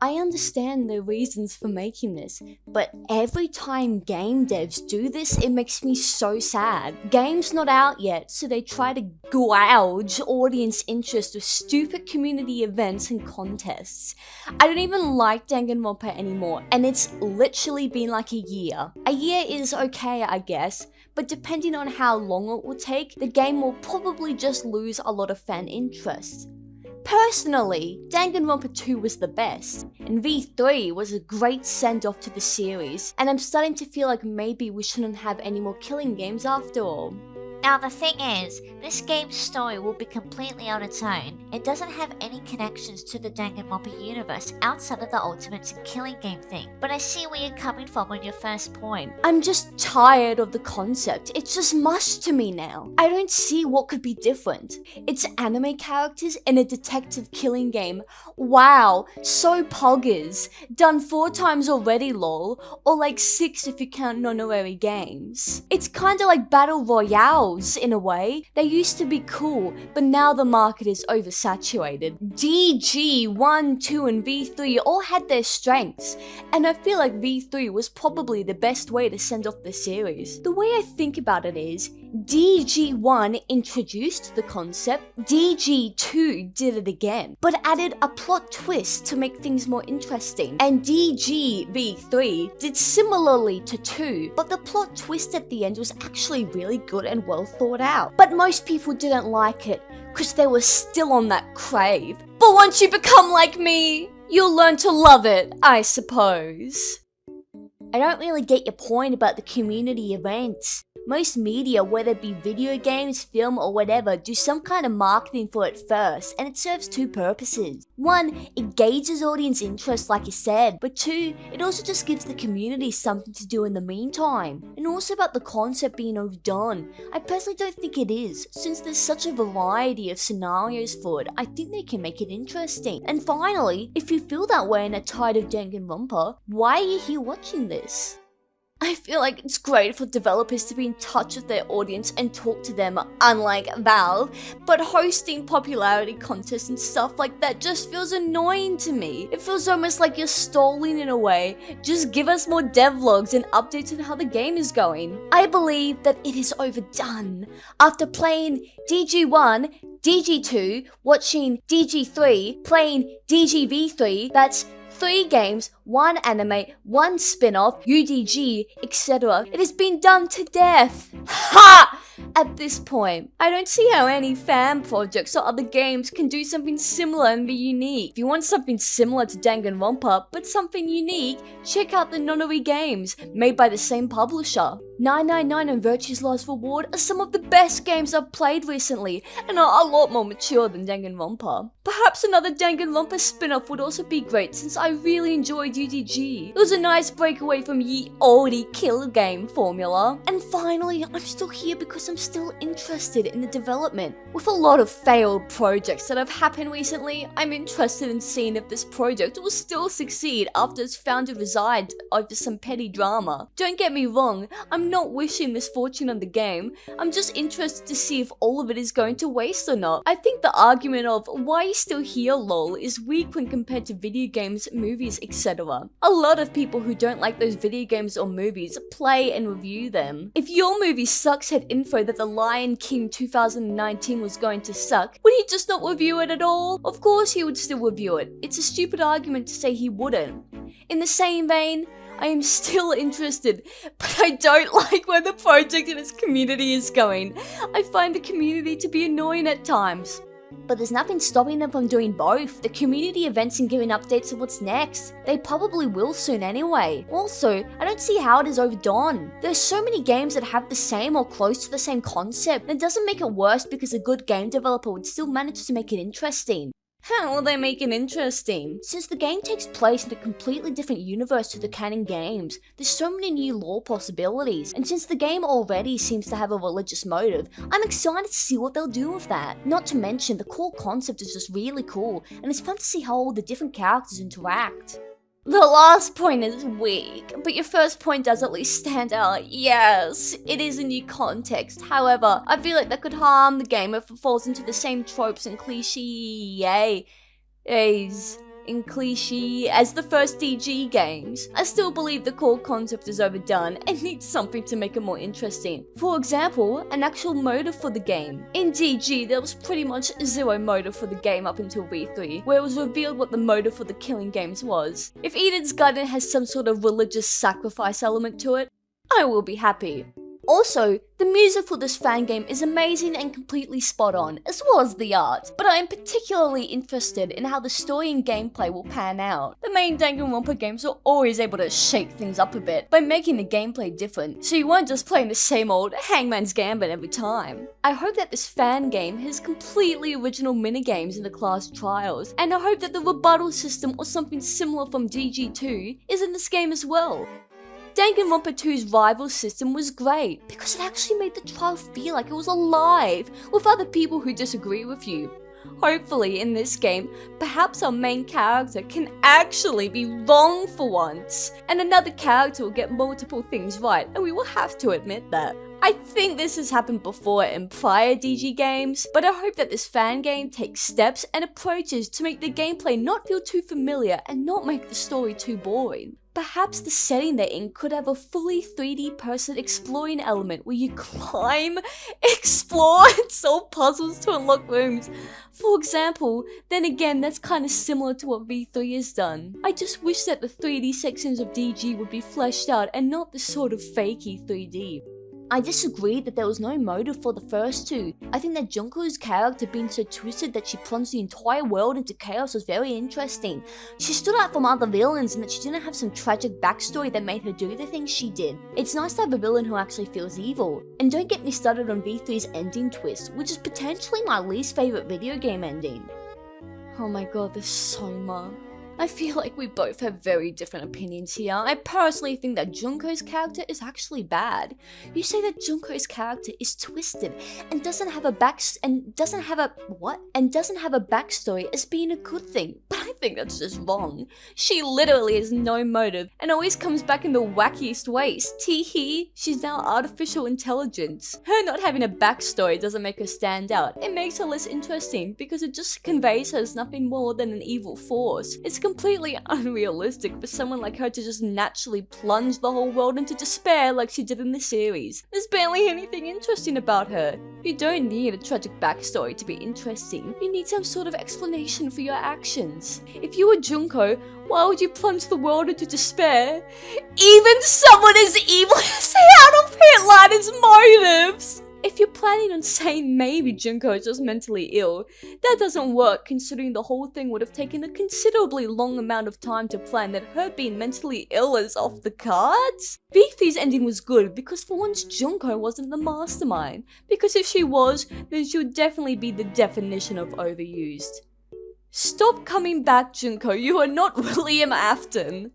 I understand the reasons for making this, but every time game devs do this, it makes me so sad. Game's not out yet, so they try to gouge audience interest with stupid community events and contests. I don't even like Danganronpa anymore, and it's literally been like a year. A year is okay, I guess, but depending on how long it will take, the game will probably just lose a lot of fan interest. Personally, Danganronpa 2 was the best, and V3 was a great send-off to the series, and I'm starting to feel like maybe we shouldn't have any more killing games after all. Now the thing is, this game's story will be completely on its own. It doesn't have any connections to the Danganronpa universe outside of the Ultimates and Killing Game thing, but I see where you're coming from on your first point. I'm just tired of the concept. It's just mush to me now. I don't see what could be different. It's anime characters in a detective killing game. Wow, so poggers. Done 4 times already lol, or like 6 if you count non-honorary games. It's kinda like battle royales in a way. They used to be cool, but now the market is oversaturated. DG, 1, 2, and V3 all had their strengths, and I feel like V3 was probably the best way to send off the series. The way I think about it is, DG1 introduced the concept, DG2 did it again, but added a plot twist to make things more interesting, and DGV3 did similarly to 2, but the plot twist at the end was actually really good and well thought out. But most people didn't like it, because they were still on that crave. But once you become like me, you'll learn to love it, I suppose. I don't really get your point about the community events. Most media, whether it be video games, film, or whatever, do some kind of marketing for it first, and it serves 2 purposes. 1, it gauges audience interest like you said, but 2, it also just gives the community something to do in the meantime. And also about the concept being overdone, I personally don't think it is. Since there's such a variety of scenarios for it, I think they can make it interesting. And finally, if you feel that way and are tired of Danganronpa, why are you here watching this? I feel like it's great for developers to be in touch with their audience and talk to them, unlike Valve, but hosting popularity contests and stuff like that just feels annoying to me. It feels almost like you're stalling in a way. Just give us more devlogs and updates on how the game is going. I believe that it is overdone. After playing DG1, DG2, watching DG3, playing DGV3, that's 3 games, 1 anime, 1 spin-off, UDG, etc. It has been done to death. Ha! At this point, I don't see how any fan projects or other games can do something similar and be unique. If you want something similar to Danganronpa, but something unique, check out the Nonary games, made by the same publisher. 999 and Virtue's Last Reward are some of the best games I've played recently, and are a lot more mature than Danganronpa. Perhaps another Danganronpa spin-off would also be great, since I really enjoyed UDG. It was a nice breakaway from ye oldie kill game formula. And finally, I'm still here because I'm still interested in the development. With a lot of failed projects that have happened recently, I'm interested in seeing if this project will still succeed after its founder resigned over some petty drama. Don't get me wrong, I'm not wishing misfortune on the game. I'm just interested to see if all of it is going to waste or not. I think the argument of why are you still here lol is weak when compared to video games, movies, etc. A lot of people who don't like those video games or movies play and review them. If your movie sucks had info that The Lion King 2019 was going to suck, would he just not review it at all? Of course he would still review it. It's a stupid argument to say he wouldn't. In the same vein, I am still interested, but I don't like where the project and its community is going. I find the community to be annoying at times. But there's nothing stopping them from doing both. The community events and giving updates of what's next. They probably will soon anyway. Also, I don't see how it is overdone. There's so many games that have the same or close to the same concept, and it doesn't make it worse because a good game developer would still manage to make it interesting. How will they make it interesting? Since the game takes place in a completely different universe to the canon games, there's so many new lore possibilities, and since the game already seems to have a religious motive, I'm excited to see what they'll do with that. Not to mention, the core concept is just really cool, and it's fun to see how all the different characters interact. The last point is weak, but your first point does at least stand out. Yes, it is a new context. However, I feel like that could harm the game if it falls into the same tropes and cliches. and cliche as the first DG games, I still believe the core concept is overdone and needs something to make it more interesting. For example, an actual motive for the game. In DG, there was pretty much zero motive for the game up until V3, where it was revealed what the motive for the killing games was. If Eden's Garden has some sort of religious sacrifice element to it, I will be happy. Also, the music for this fan game is amazing and completely spot on, as well as the art, but I am particularly interested in how the story and gameplay will pan out. The main Danganronpa games are always able to shake things up a bit by making the gameplay different, so you weren't just playing the same old Hangman's Gambit every time. I hope that this fan game has completely original minigames in the class trials, and I hope that the rebuttal system or something similar from DG2 is in this game as well. Danganronpa 2's rival system was great because it actually made the trial feel like it was alive with other people who disagree with you. Hopefully in this game, perhaps our main character can actually be wrong for once, and another character will get multiple things right, and we will have to admit that. I think this has happened before in prior DG games, but I hope that this fan game takes steps and approaches to make the gameplay not feel too familiar and not make the story too boring. Perhaps the setting they're in could have a fully 3D person exploring element where you climb, explore, and solve puzzles to unlock rooms. For example, then again that's kinda similar to what V3 has done. I just wish that the 3D sections of DG would be fleshed out and not this sort of fakey 3D. I disagree that there was no motive for the first two. I think that Junko's character being so twisted that she plunged the entire world into chaos was very interesting. She stood out from other villains in that she didn't have some tragic backstory that made her do the things she did. It's nice to have a villain who actually feels evil. And don't get me started on V3's ending twist, which is potentially my least favorite video game ending. Oh my god, there's so much. I feel like we both have very different opinions here. I personally think that Junko's character is actually bad. You say that Junko's character is twisted and doesn't have a backstory as being a good thing, but I think that's just wrong. She literally has no motive and always comes back in the wackiest ways. Tee-hee, she's now artificial intelligence. Her not having a backstory doesn't make her stand out. It makes her less interesting because it just conveys her as nothing more than an evil force. It's completely unrealistic for someone like her to just naturally plunge the whole world into despair like she did in the series. There's barely anything interesting about her. You don't need a tragic backstory to be interesting. You need some sort of explanation for your actions. If you were Junko, why would you plunge the world into despair? Even someone as evil as Adolf Hitler has motives! If you're planning on saying maybe Junko is just mentally ill, that doesn't work considering the whole thing would have taken a considerably long amount of time to plan that her being mentally ill is off the cards. V3's ending was good because for once Junko wasn't the mastermind, because if she was, then she would definitely be the definition of overused. Stop coming back, Junko, you are not William Afton.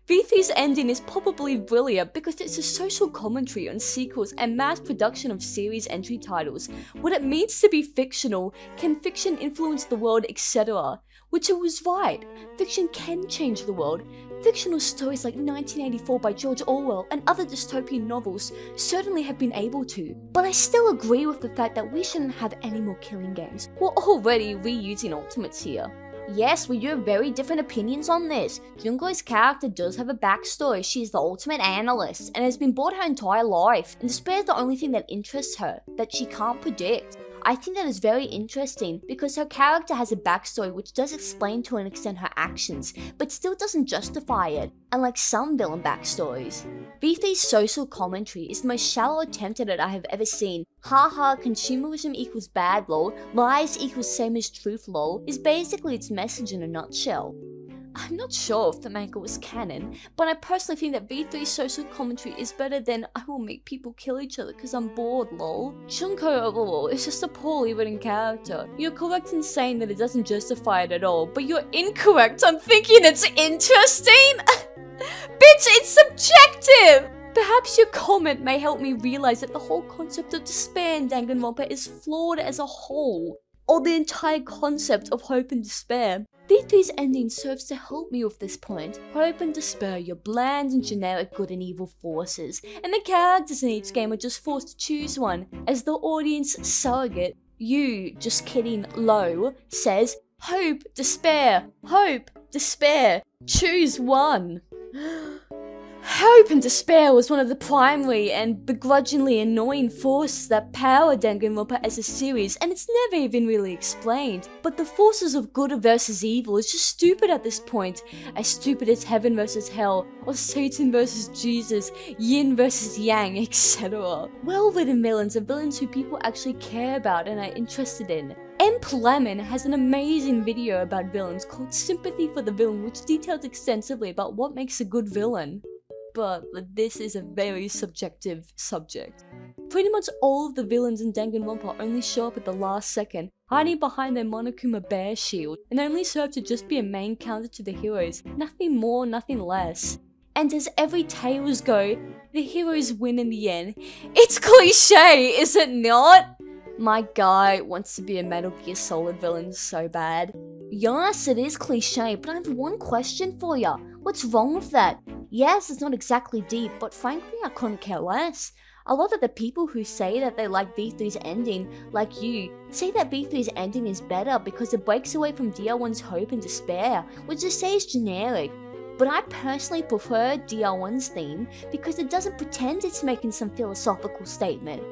V3's ending is probably brilliant because it's a social commentary on sequels and mass production of series entry titles, what it means to be fictional, can fiction influence the world, etc. Which it was right, fiction can change the world. Fictional stories like 1984 by George Orwell and other dystopian novels certainly have been able to, but I still agree with the fact that we shouldn't have any more killing games. We're already reusing ultimates here. Yes, we do have very different opinions on this. Junko's character does have a backstory. She is the ultimate analyst and has been bored her entire life, and despair is the only thing that interests her, that she can't predict. I think that is very interesting because her character has a backstory which does explain to an extent her actions, but still doesn't justify it, unlike some villain backstories. V3's social commentary is the most shallow attempt at it I have ever seen. Haha, consumerism equals bad lol, lies equals same as truth lol, is basically its message in a nutshell. I'm not sure if the manga was canon, but I personally think that V3's social commentary is better than I will make people kill each other because I'm bored lol. Junko overall is just a poorly written character. You're correct in saying that it doesn't justify it at all, but you're incorrect on thinking it's interesting! Bitch, it's subjective! Perhaps your comment may help me realize that the whole concept of despair in Danganronpa is flawed as a whole, or the entire concept of hope and despair. V3's ending serves to help me with this point. Hope and despair, your bland and generic good and evil forces, and the characters in each game are just forced to choose one. As the audience surrogate, you, just kidding, Lo, says, Hope, despair, hope, despair. Choose one. Hope and despair was one of the primary and begrudgingly annoying forces that powered Danganronpa as a series, and it's never even really explained. But the forces of good versus evil is just stupid at this point, as stupid as heaven versus hell, or Satan versus Jesus, yin versus yang, etc. Well-written villains are villains who people actually care about and are interested in. Emp Lemon has an amazing video about villains called Sympathy for the Villain, which details extensively about what makes a good villain. But this is a very subjective subject. Pretty much all of the villains in Danganronpa only show up at the last second, hiding behind their Monokuma bear shield, and only serve to just be a main counter to the heroes, nothing more, nothing less. And as every tales go, the heroes win in the end. It's cliche, is it not? My guy wants to be a Metal Gear Solid villain so bad. Yes, it is cliche, but I have one question for ya. What's wrong with that? Yes, it's not exactly deep, but frankly, I couldn't care less. A lot of the people who say that they like V3's ending, like you, say that V3's ending is better because it breaks away from DR1's hope and despair, which just say is generic. But I personally prefer DR1's theme because it doesn't pretend it's making some philosophical statement.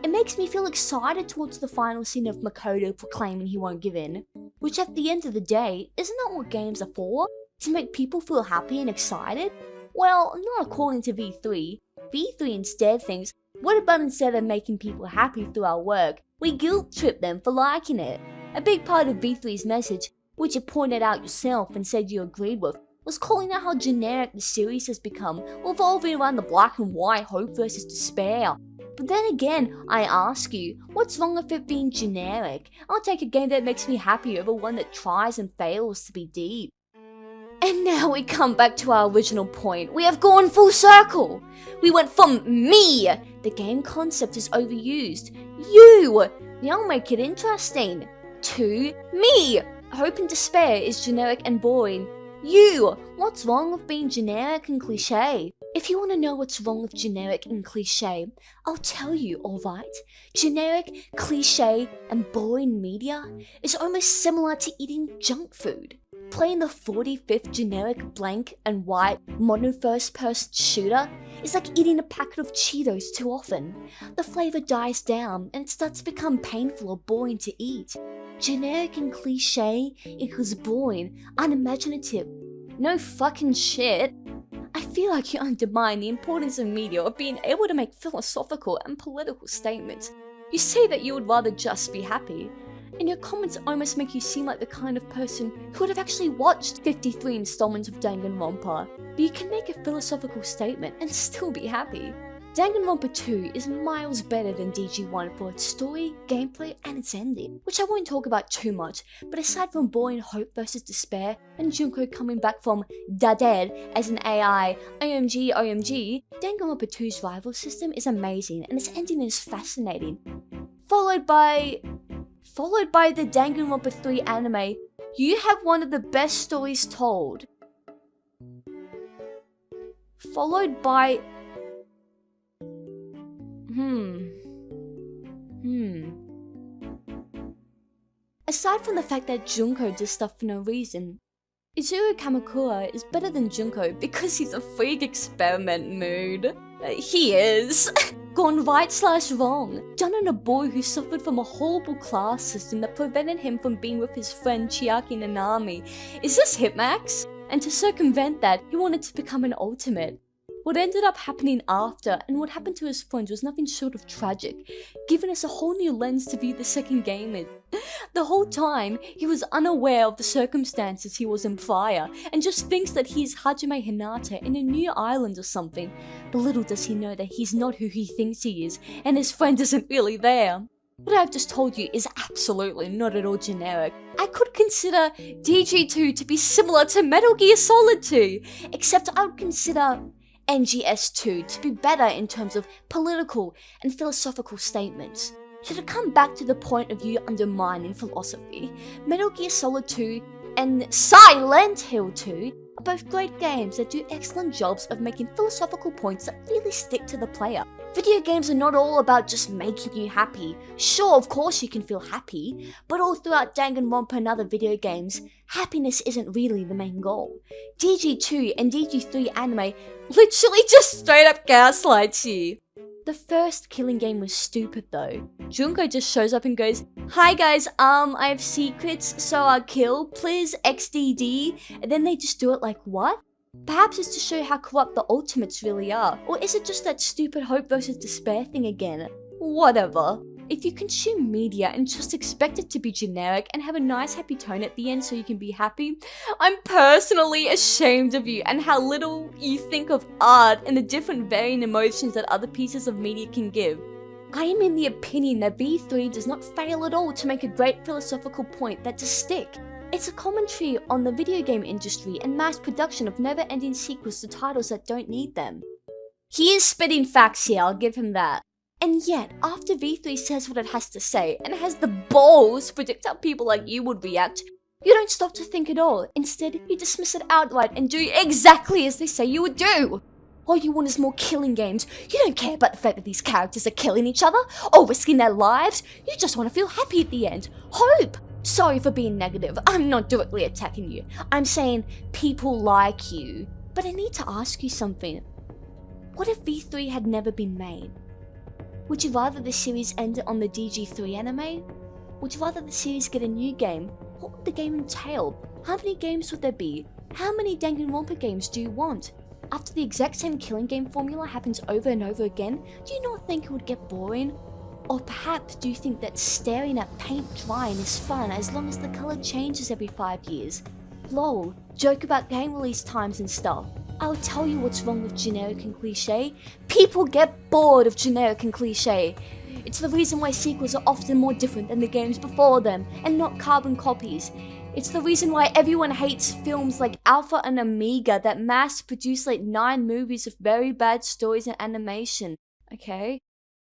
It makes me feel excited towards the final scene of Makoto proclaiming he won't give in, which at the end of the day, isn't that what games are for? To make people feel happy and excited? Well, not according to V3. V3 instead thinks, what about instead of making people happy through our work, we guilt trip them for liking it? A big part of V3's message, which you pointed out yourself and said you agreed with, was calling out how generic the series has become, revolving around the black and white hope versus despair. But then again, I ask you, what's wrong with it being generic? I'll take a game that makes me happy over one that tries and fails to be deep. And now we come back to our original point. We have gone full circle. We went from me, the game concept is overused, you, now make it interesting, to me, hope and despair is generic and boring. You, what's wrong with being generic and cliche? If you want to know what's wrong with generic and cliche, I'll tell you, alright? Generic, cliche, and boring media is almost similar to eating junk food. Playing the 45th generic blank and white modern first-person shooter is like eating a packet of Cheetos too often. The flavor dies down and it starts to become painful or boring to eat. Generic and cliche equals boring, unimaginative. No fucking shit. I feel like you undermine the importance of media of being able to make philosophical and political statements. You say that you would rather just be happy, and your comments almost make you seem like the kind of person who would have actually watched 53 installments of Danganronpa, but you can make a philosophical statement and still be happy. Danganronpa 2 is miles better than DG1 for its story, gameplay, and its ending, which I won't talk about too much, but aside from boring hope versus despair, and Junko coming back from da dead as an AI, OMG, Danganronpa 2's rival system is amazing and its ending is fascinating. Followed by the Danganronpa 3 anime, you have one of the best stories told. Followed by... Aside from the fact that Junko does stuff for no reason, Izuru Kamakura is better than Junko because he's a freak experiment mood. He is. Gone right/wrong. Done on a boy who suffered from a horrible class system that prevented him from being with his friend Chiaki Nanami. Is this Hitmax? And to circumvent that, he wanted to become an ultimate. What ended up happening after and what happened to his friends was nothing short of tragic, giving us a whole new lens to view the second game in. The whole time, he was unaware of the circumstances he was in prior, and just thinks that he's Hajime Hinata in a new island or something. But little does he know that he's not who he thinks he is, and his friend isn't really there. What I've just told you is absolutely not at all generic. I could consider DG2 to be similar to Metal Gear Solid 2, except I would consider NGS2 to be better in terms of political and philosophical statements. So to come back to the point of view undermining philosophy, Metal Gear Solid 2 and Silent Hill 2 are both great games that do excellent jobs of making philosophical points that really stick to the player. Video games are not all about just making you happy. Sure, of course you can feel happy, but all throughout Danganronpa and other video games, happiness isn't really the main goal. DG2 and DG3 anime literally just straight up gaslights you. The first killing game was stupid though. Junko just shows up and goes, "Hi guys, I have secrets, so I'll kill, please XDD," and then they just do it like, what? Perhaps it's to show how corrupt the Ultimates really are, or is it just that stupid hope versus despair thing again? Whatever. If you consume media and just expect it to be generic and have a nice happy tone at the end so you can be happy, I'm personally ashamed of you and how little you think of art and the different varying emotions that other pieces of media can give. I am in the opinion that V3 does not fail at all to make a great philosophical point that to stick. It's a commentary on the video game industry and mass production of never-ending sequels to titles that don't need them. He is spitting facts here, I'll give him that. And yet, after V3 says what it has to say, and has the balls to predict how people like you would react, you don't stop to think at all. Instead, you dismiss it outright and do exactly as they say you would do. All you want is more killing games. You don't care about the fact that these characters are killing each other, or risking their lives. You just want to feel happy at the end. Hope! Sorry for being negative, I'm not directly attacking you. I'm saying people like you. But I need to ask you something. What if V3 had never been made? Would you rather the series end on the DG3 anime? Would you rather the series get a new game? What would the game entail? How many games would there be? How many Danganronpa games do you want? After the exact same killing game formula happens over and over again, do you not think it would get boring? Or perhaps do you think that staring at paint drying is fun as long as the color changes every 5 years? Lol, joke about game release times and stuff. I'll tell you what's wrong with generic and cliche. People get bored of generic and cliche. It's the reason why sequels are often more different than the games before them, and not carbon copies. It's the reason why everyone hates films like Alpha and Omega that mass produce like 9 movies with very bad stories and animation, okay?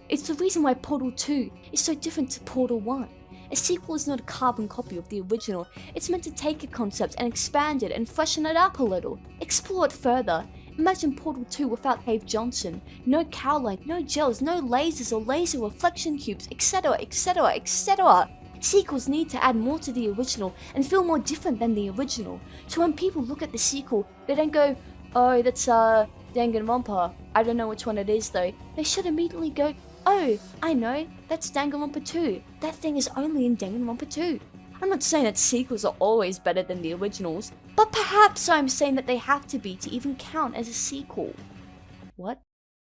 It's the reason why Portal 2 is so different to Portal 1. A sequel is not a carbon copy of the original. It's meant to take a concept and expand it and freshen it up a little. Explore it further. Imagine Portal 2 without Cave Johnson. No Cowline, no gels, no lasers or laser reflection cubes, etc, etc, etc. Sequels need to add more to the original and feel more different than the original. So when people look at the sequel, they don't go, "Oh, that's Danganronpa. I don't know which one it is though." They should immediately go, "Oh, I know, that's Danganronpa 2. That thing is only in Danganronpa 2. I'm not saying that sequels are always better than the originals, but perhaps I'm saying that they have to be to even count as a sequel. What?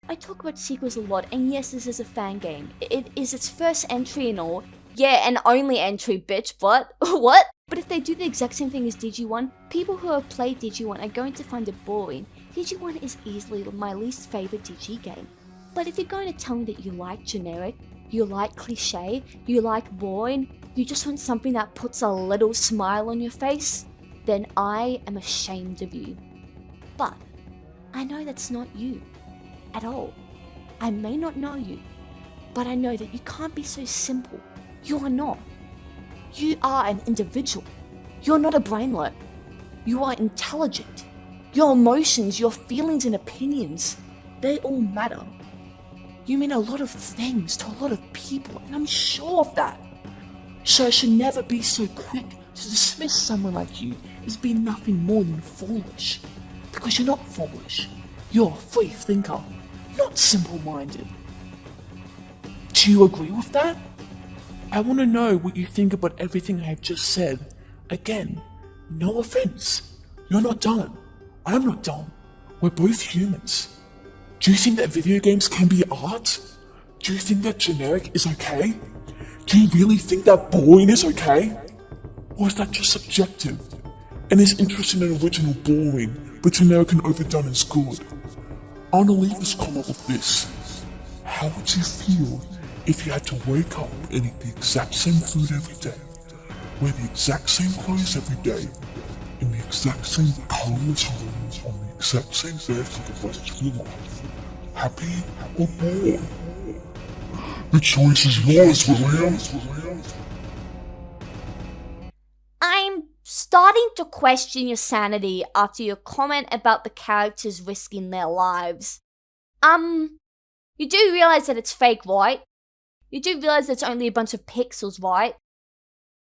I talk about sequels a lot, and yes, this is a fan game. It is its first entry and all. Yeah, and only entry, bitch, but what? But if they do the exact same thing as DG1, people who have played DG1 are going to find it boring. DG1 is easily my least favorite DG game. But if you're going to tell me that you like generic, you like cliche, you like boring, you just want something that puts a little smile on your face, then I am ashamed of you. But I know that's not you at all. I may not know you, but I know that you can't be so simple. You are not. You are an individual. You're not a brainlet. You are intelligent. Your emotions, your feelings and opinions, they all matter. You mean a lot of things to a lot of people, and I'm sure of that. So I should never be so quick to dismiss someone like you as being nothing more than foolish. Because you're not foolish. You're a free thinker, not simple-minded. Do you agree with that? I want to know what you think about everything I have just said. Again, no offense. You're not dumb. I'm not dumb. We're both humans. Do you think that video games can be art? Do you think that generic is okay? Do you really think that boring is okay? Or is that just subjective? And is interest in an original boring, but generic and overdone is good? I want to leave this comment with this. How would you feel if you had to wake up and eat the exact same food every day, wear the exact same clothes every day, in the exact same colorless rooms on the exact same bed for the rest of your life? Happy or bored? The choice is yours, William. I'm starting to question your sanity after your comment about the characters risking their lives. You do realize that it's fake, right? You do realize it's only a bunch of pixels, right?